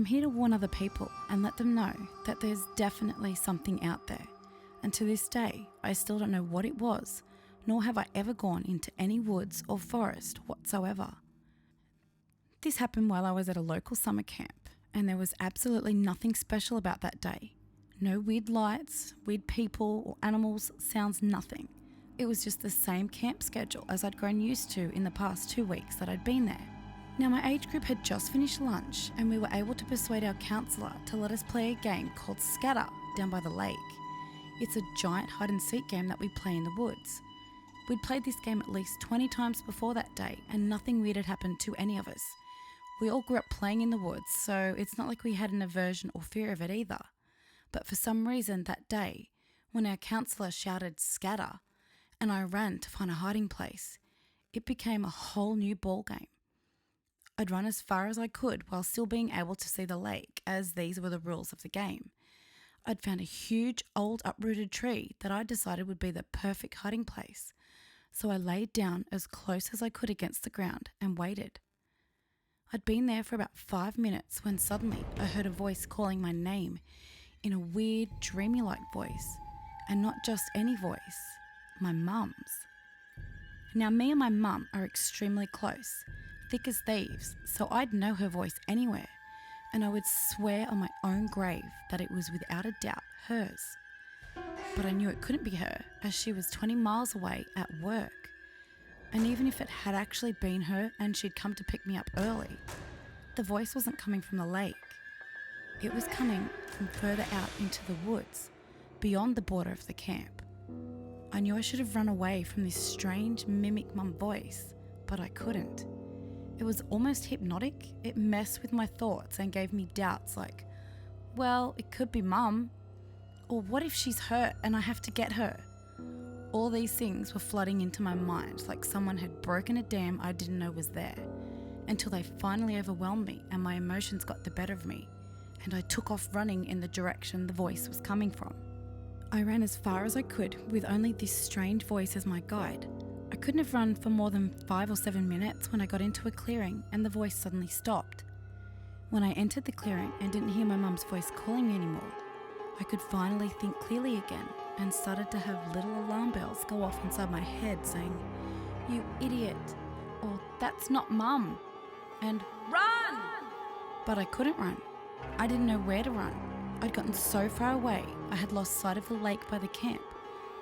I'm here to warn other people and let them know that there's definitely something out there. And to this day, I still don't know what it was, nor have I ever gone into any woods or forest whatsoever. This happened while I was at a local summer camp, and there was absolutely nothing special about that day. No weird lights, weird people or animals, sounds, nothing. It was just the same camp schedule as I'd grown used to in the past 2 weeks that I'd been there. Now my age group had just finished lunch and we were able to persuade our counsellor to let us play a game called Scatter down by the lake. It's a giant hide and seek game that we play in the woods. We'd played this game at least 20 times before that day and nothing weird had happened to any of us. We all grew up playing in the woods, so it's not like we had an aversion or fear of it either. But for some reason that day, when our counsellor shouted scatter and I ran to find a hiding place, it became a whole new ball game. I'd run as far as I could while still being able to see the lake, as these were the rules of the game. I'd found a huge old uprooted tree that I decided would be the perfect hiding place, so I laid down as close as I could against the ground and waited. I'd been there for about 5 minutes when suddenly I heard a voice calling my name in a weird, dreamy-like voice, and not just any voice, my mum's. Now me and my mum are extremely close, thick as thieves, so I'd know her voice anywhere, and I would swear on my own grave that it was without a doubt hers. But I knew it couldn't be her, as she was 20 miles away at work. And even if it had actually been her and she'd come to pick me up early, the voice wasn't coming from the lake. It was coming from further out into the woods, beyond the border of the camp. I knew I should have run away from this strange mimic mum voice, but I couldn't. It was almost hypnotic. It messed with my thoughts and gave me doubts like, well, it could be mum. Or what if she's hurt and I have to get her? All these things were flooding into my mind like someone had broken a dam I didn't know was there, until they finally overwhelmed me and my emotions got the better of me, and I took off running in the direction the voice was coming from. I ran as far as I could with only this strange voice as my guide. I couldn't have run for more than 5 or 7 minutes when I got into a clearing and the voice suddenly stopped. When I entered the clearing and didn't hear my mum's voice calling me anymore, I could finally think clearly again and started to have little alarm bells go off inside my head saying, "You idiot," or "That's not mum," and "Run!" But I couldn't run. I didn't know where to run. I'd gotten so far away I had lost sight of the lake by the camp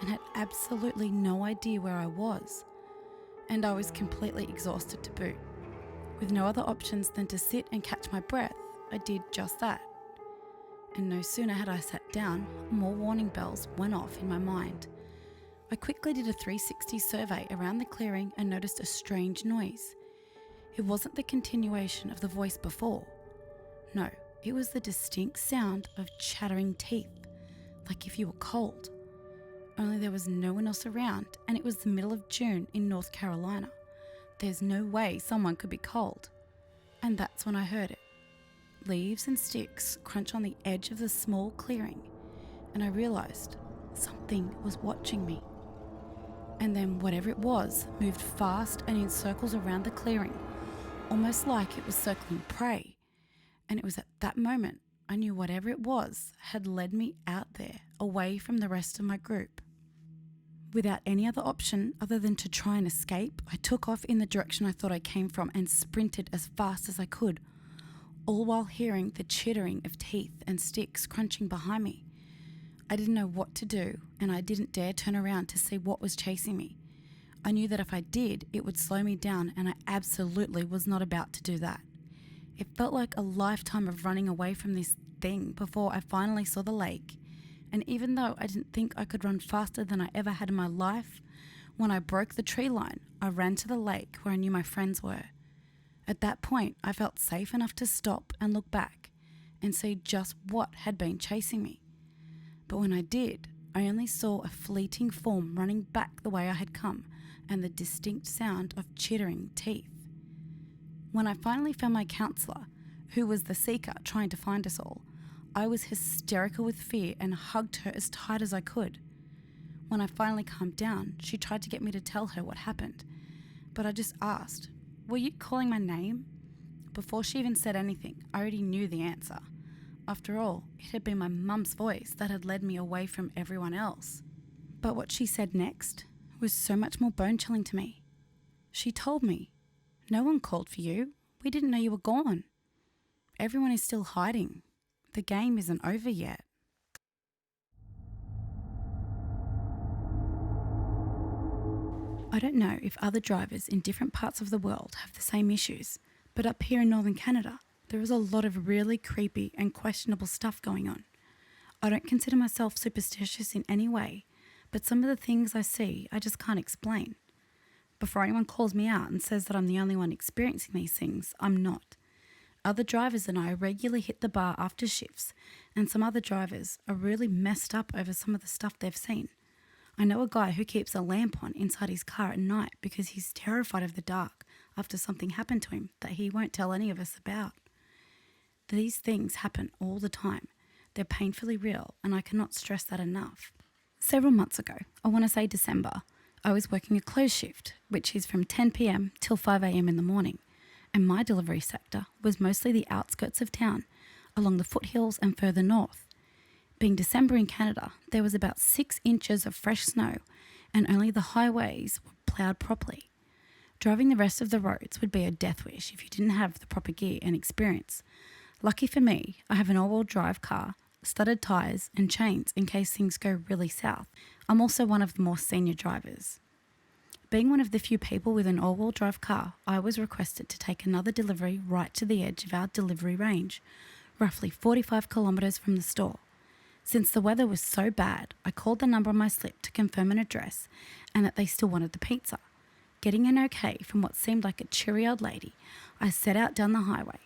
and had absolutely no idea where I was. And I was completely exhausted to boot. With no other options than to sit and catch my breath, I did just that. And no sooner had I sat down, more warning bells went off in my mind. I quickly did a 360 survey around the clearing and noticed a strange noise. It wasn't the continuation of the voice before. No, it was the distinct sound of chattering teeth, like if you were cold. Only there was no one else around, and it was the middle of June in North Carolina. There's no way someone could be cold. And that's when I heard it. Leaves and sticks crunch on the edge of the small clearing, and I realised something was watching me. And then whatever it was moved fast and in circles around the clearing, almost like it was circling prey. And it was at that moment I knew whatever it was had led me out there, away from the rest of my group. Without any other option other than to try and escape, I took off in the direction I thought I came from and sprinted as fast as I could, all while hearing the chittering of teeth and sticks crunching behind me. I didn't know what to do, and I didn't dare turn around to see what was chasing me. I knew that if I did, it would slow me down, and I absolutely was not about to do that. It felt like a lifetime of running away from this thing before I finally saw the lake, and even though I didn't think I could run faster than I ever had in my life, when I broke the tree line, I ran to the lake where I knew my friends were. At that point, I felt safe enough to stop and look back and see just what had been chasing me. But when I did, I only saw a fleeting form running back the way I had come and the distinct sound of chittering teeth. When I finally found my counsellor, who was the seeker trying to find us all, I was hysterical with fear and hugged her as tight as I could. When I finally calmed down, she tried to get me to tell her what happened, but I just asked, "Were you calling my name?" Before she even said anything, I already knew the answer. After all, it had been my mum's voice that had led me away from everyone else. But what she said next was so much more bone-chilling to me. She told me, "No one called for you. We didn't know you were gone. Everyone is still hiding. The game isn't over yet." I don't know if other drivers in different parts of the world have the same issues, but up here in northern Canada, there is a lot of really creepy and questionable stuff going on. I don't consider myself superstitious in any way, but some of the things I see I just can't explain. Before anyone calls me out and says that I'm the only one experiencing these things, I'm not. Other drivers and I regularly hit the bar after shifts, and some other drivers are really messed up over some of the stuff they've seen. I know a guy who keeps a lamp on inside his car at night because he's terrified of the dark after something happened to him that he won't tell any of us about. These things happen all the time. They're painfully real, and I cannot stress that enough. Several months ago, I want to say December, I was working a closed shift, which is from 10 p.m. till 5 a.m. in the morning, and my delivery sector was mostly the outskirts of town, along the foothills and further north. Being December in Canada, there was about 6 inches of fresh snow, and only the highways were ploughed properly. Driving the rest of the roads would be a death wish if you didn't have the proper gear and experience. Lucky for me, I have an all-wheel drive car, studded tyres and chains in case things go really south. I'm also one of the more senior drivers. Being one of the few people with an all-wheel drive car, I was requested to take another delivery right to the edge of our delivery range, roughly 45 kilometres from the store. Since the weather was so bad, I called the number on my slip to confirm an address and that they still wanted the pizza. Getting an okay from what seemed like a cheery old lady, I set out down the highway,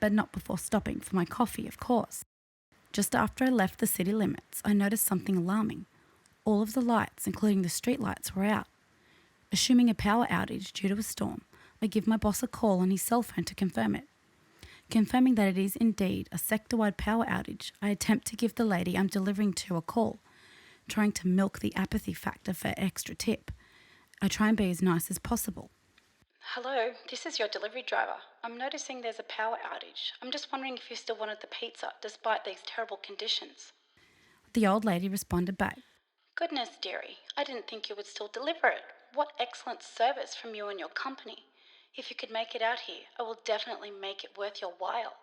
but not before stopping for my coffee, of course. Just after I left the city limits, I noticed something alarming. All of the lights, including the street lights, were out. Assuming a power outage due to a storm, I give my boss a call on his cell phone to confirm it. Confirming that it is indeed a sector-wide power outage, I attempt to give the lady I'm delivering to a call, trying to milk the apathy factor for extra tip. I try and be as nice as possible. "Hello, this is your delivery driver. I'm noticing there's a power outage. I'm just wondering if you still wanted the pizza despite these terrible conditions." The old lady responded back, "Goodness, dearie, I didn't think you would still deliver it. What excellent service from you and your company. If you could make it out here, I will definitely make it worth your while.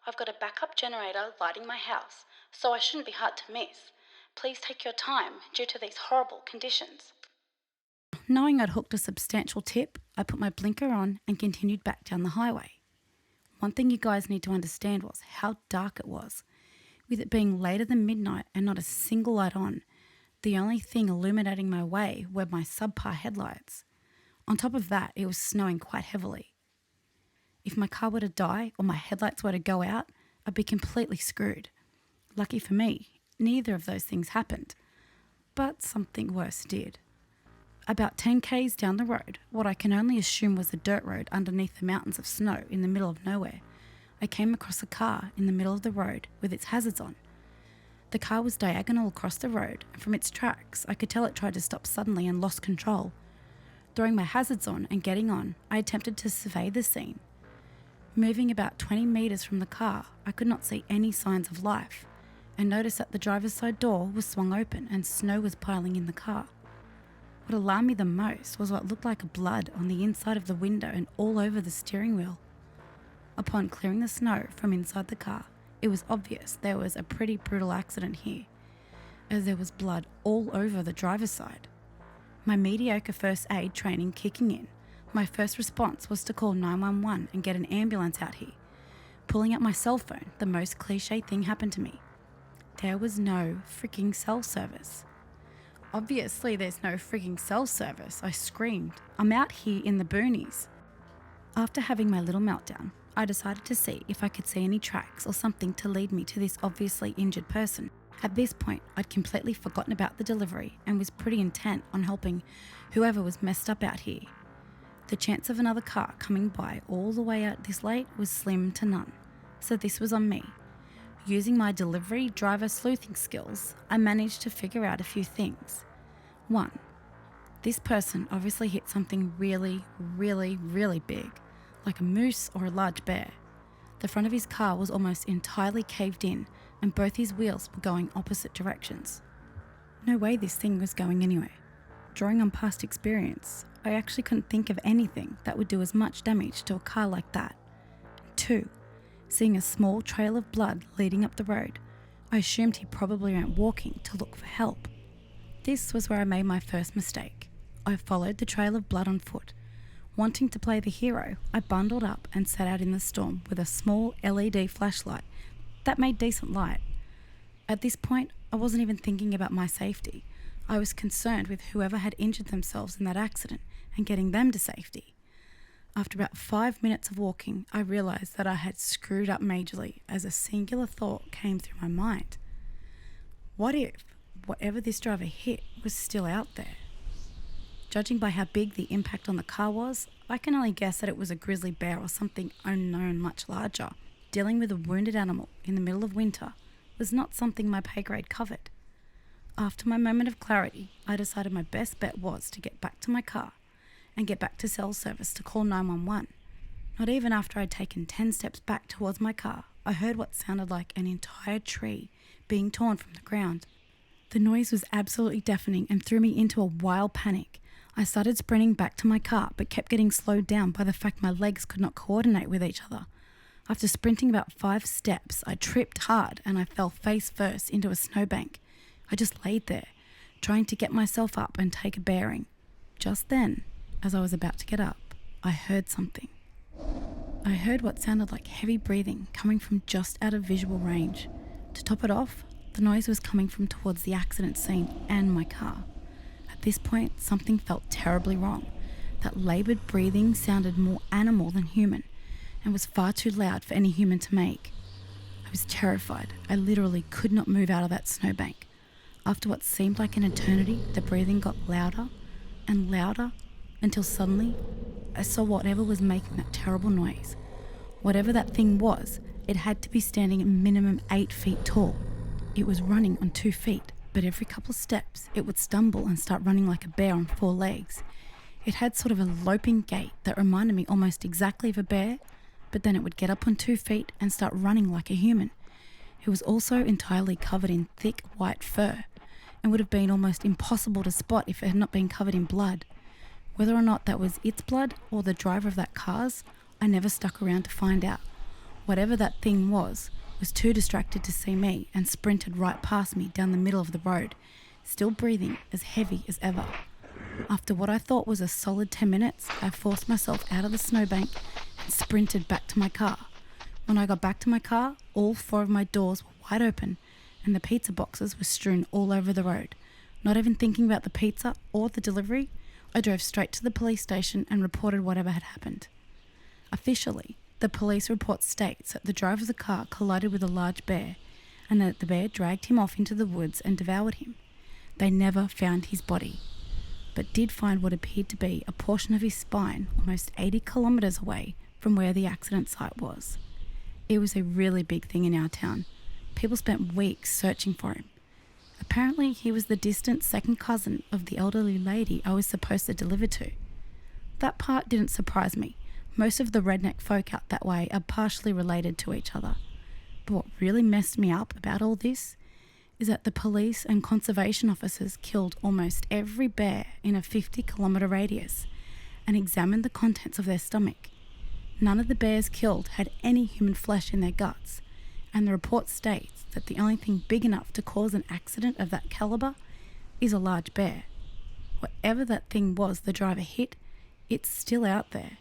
I've got a backup generator lighting my house, so I shouldn't be hard to miss. Please take your time due to these horrible conditions." Knowing I'd hooked a substantial tip, I put my blinker on and continued back down the highway. One thing you guys need to understand was how dark it was. With it being later than midnight and not a single light on, the only thing illuminating my way were my subpar headlights. On top of that, it was snowing quite heavily. If my car were to die or my headlights were to go out, I'd be completely screwed. Lucky for me, neither of those things happened. But something worse did. About 10 k's down the road, what I can only assume was a dirt road underneath the mountains of snow in the middle of nowhere, I came across a car in the middle of the road with its hazards on. The car was diagonal across the road, and from its tracks, I could tell it tried to stop suddenly and lost control. Throwing my hazards on and getting on, I attempted to survey the scene. Moving about 20 metres from the car, I could not see any signs of life, and noticed that the driver's side door was swung open and snow was piling in the car. What alarmed me the most was what looked like blood on the inside of the window and all over the steering wheel. Upon clearing the snow from inside the car, it was obvious there was a pretty brutal accident here, as there was blood all over the driver's side. My mediocre first aid training kicking in, my first response was to call 911 and get an ambulance out here. Pulling out my cell phone, the most cliche thing happened to me. There was no freaking cell service. Obviously there's no freaking cell service, I screamed. I'm out here in the boonies. After having my little meltdown, I decided to see if I could see any tracks or something to lead me to this obviously injured person. At this point, I'd completely forgotten about the delivery and was pretty intent on helping whoever was messed up out here. The chance of another car coming by all the way out this late was slim to none, so this was on me. Using my delivery driver sleuthing skills, I managed to figure out a few things. 1. This person obviously hit something really, really, really big, like a moose or a large bear. The front of his car was almost entirely caved in and both his wheels were going opposite directions. No way this thing was going anywhere. Drawing on past experience, I actually couldn't think of anything that would do as much damage to a car like that. 2. Seeing a small trail of blood leading up the road, I assumed he probably went walking to look for help. This was where I made my first mistake. I followed the trail of blood on foot. Wanting to play the hero, I bundled up and set out in the storm with a small LED flashlight that made decent light. At this point, I wasn't even thinking about my safety. I was concerned with whoever had injured themselves in that accident and getting them to safety. After about 5 minutes of walking, I realised that I had screwed up majorly as a singular thought came through my mind. What if whatever this driver hit was still out there? Judging by how big the impact on the car was, I can only guess that it was a grizzly bear or something unknown much larger. Dealing with a wounded animal in the middle of winter was not something my pay grade covered. After my moment of clarity, I decided my best bet was to get back to my car and get back to cell service to call 911. Not even after I'd taken 10 steps back towards my car, I heard what sounded like an entire tree being torn from the ground. The noise was absolutely deafening and threw me into a wild panic. I started sprinting back to my car but kept getting slowed down by the fact my legs could not coordinate with each other. After sprinting about 5 steps, I tripped hard and I fell face first into a snowbank. I just laid there, trying to get myself up and take a bearing. Just then, as I was about to get up, I heard something. I heard what sounded like heavy breathing coming from just out of visual range. To top it off, the noise was coming from towards the accident scene and my car. At this point, something felt terribly wrong. That laboured breathing sounded more animal than human and was far too loud for any human to make. I was terrified. I literally could not move out of that snowbank. After what seemed like an eternity, the breathing got louder and louder until suddenly I saw whatever was making that terrible noise. Whatever that thing was, it had to be standing at minimum 8 feet tall. It was running on 2 feet, but every couple of steps it would stumble and start running like a bear on 4 legs. It had sort of a loping gait that reminded me almost exactly of a bear, but then it would get up on 2 feet and start running like a human. It was also entirely covered in thick white fur and would have been almost impossible to spot if it had not been covered in blood. Whether or not that was its blood or the driver of that car's, I never stuck around to find out. Whatever that thing was too distracted to see me and sprinted right past me down the middle of the road, still breathing as heavy as ever. After what I thought was a solid 10 minutes, I forced myself out of the snowbank and sprinted back to my car. When I got back to my car, all 4 of my doors were wide open and the pizza boxes were strewn all over the road. Not even thinking about the pizza or the delivery, I drove straight to the police station and reported whatever had happened. Officially, the police report states that the driver of the car collided with a large bear and that the bear dragged him off into the woods and devoured him. They never found his body, but did find what appeared to be a portion of his spine almost 80 kilometres away from where the accident site was. It was a really big thing in our town. People spent weeks searching for him. Apparently, he was the distant second cousin of the elderly lady I was supposed to deliver to. That part didn't surprise me. Most of the redneck folk out that way are partially related to each other. But what really messed me up about all this is that the police and conservation officers killed almost every bear in a 50-kilometre radius and examined the contents of their stomach. None of the bears killed had any human flesh in their guts, and the report states that the only thing big enough to cause an accident of that calibre is a large bear. Whatever that thing was the driver hit, it's still out there,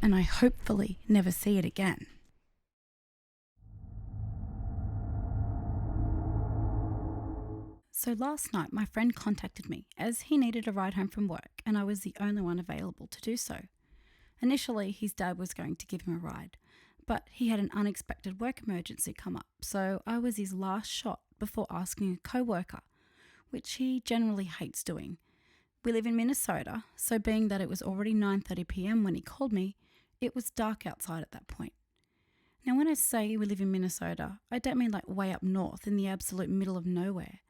and I hopefully never see it again. So last night my friend contacted me as he needed a ride home from work and I was the only one available to do so. Initially his dad was going to give him a ride, but he had an unexpected work emergency come up, so I was his last shot before asking a co-worker, which he generally hates doing. We live in Minnesota, so being that it was already 9:30 p.m. when he called me, it was dark outside at that point. Now when I say we live in Minnesota, I don't mean like way up north in the absolute middle of nowhere,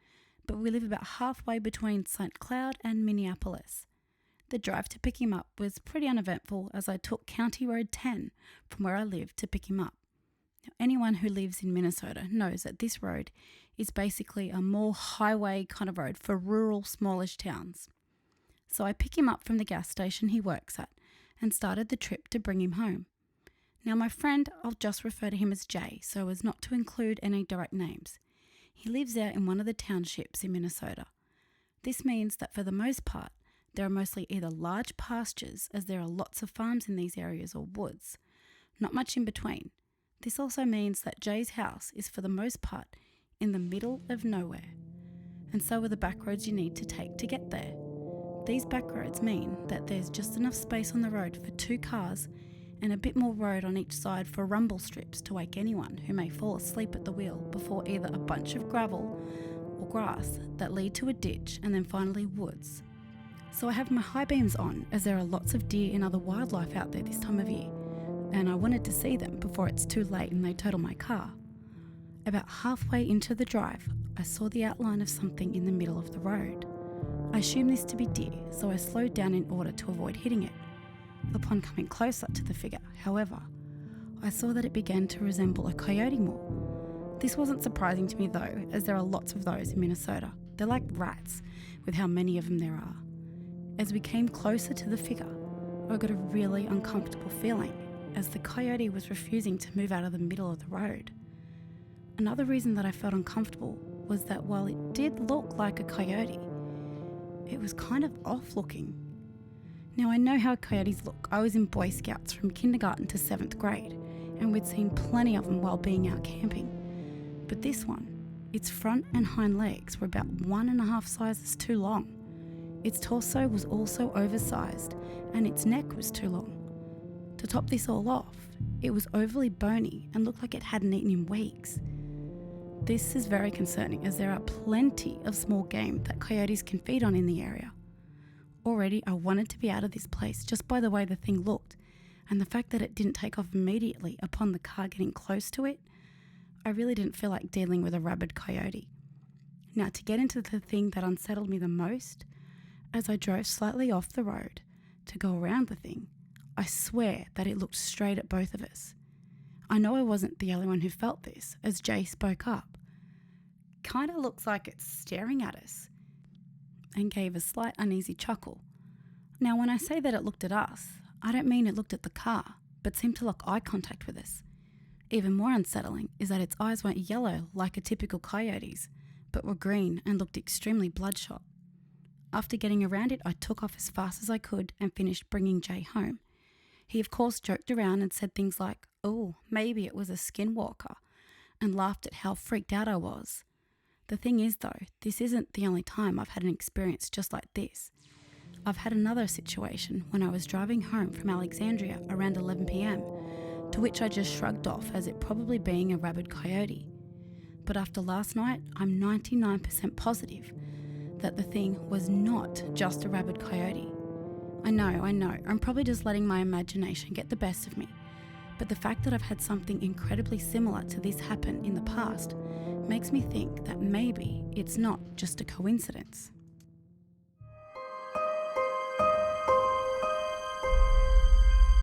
but we live about halfway between St. Cloud and Minneapolis. The drive to pick him up was pretty uneventful as I took County Road 10 from where I lived to pick him up. Now, anyone who lives in Minnesota knows that this road is basically a more highway kind of road for rural, smallish towns. So I pick him up from the gas station he works at and started the trip to bring him home. Now my friend, I'll just refer to him as Jay so as not to include any direct names. He lives out in one of the townships in Minnesota. This means that for the most part, there are mostly either large pastures, as there are lots of farms in these areas, or woods. Not much in between. This also means that Jay's house is for the most part in the middle of nowhere. And so are the back roads you need to take to get there. These back roads mean that there's just enough space on the road for 2 cars and a bit more road on each side for rumble strips to wake anyone who may fall asleep at the wheel before either a bunch of gravel or grass that lead to a ditch and then finally woods. So I have my high beams on as there are lots of deer and other wildlife out there this time of year, and I wanted to see them before it's too late and they total my car. About halfway into the drive, I saw the outline of something in the middle of the road. I assumed this to be deer, so I slowed down in order to avoid hitting it. Upon coming closer to the figure, however, I saw that it began to resemble a coyote more. This wasn't surprising to me though, as there are lots of those in Minnesota. They're like rats, with how many of them there are. As we came closer to the figure, I got a really uncomfortable feeling, as the coyote was refusing to move out of the middle of the road. Another reason that I felt uncomfortable was that while it did look like a coyote, it was kind of off looking. Now I know how coyotes look. I was in Boy Scouts from kindergarten to 7th grade, and we'd seen plenty of them while being out camping. But this one, its front and hind legs were about 1.5 sizes too long. Its torso was also oversized, and its neck was too long. To top this all off, it was overly bony and looked like it hadn't eaten in weeks. This is very concerning, as there are plenty of small game that coyotes can feed on in the area. Already I wanted to be out of this place just by the way the thing looked, and the fact that it didn't take off immediately upon the car getting close to it. I really didn't feel like dealing with a rabid coyote. Now to get into the thing that unsettled me the most, as I drove slightly off the road to go around the thing, I swear that it looked straight at both of us. I know I wasn't the only one who felt this, as Jay spoke up. Kinda looks like it's staring at us, and gave a slight uneasy chuckle. Now when I say that it looked at us, I don't mean it looked at the car, but seemed to lock eye contact with us. Even more unsettling is that its eyes weren't yellow like a typical coyote's, but were green and looked extremely bloodshot. After getting around it, I took off as fast as I could and finished bringing Jay home. He of course joked around and said things like, "Oh, maybe it was a skinwalker," and laughed at how freaked out I was. The thing is though, this isn't the only time I've had an experience just like this. I've had another situation when I was driving home from Alexandria around 11 p.m, to which I just shrugged off as it probably being a rabid coyote. But after last night, I'm 99% positive that the thing was not just a rabid coyote. I know, I'm probably just letting my imagination get the best of me, but the fact that I've had something incredibly similar to this happen in the past makes me think that maybe it's not just a coincidence.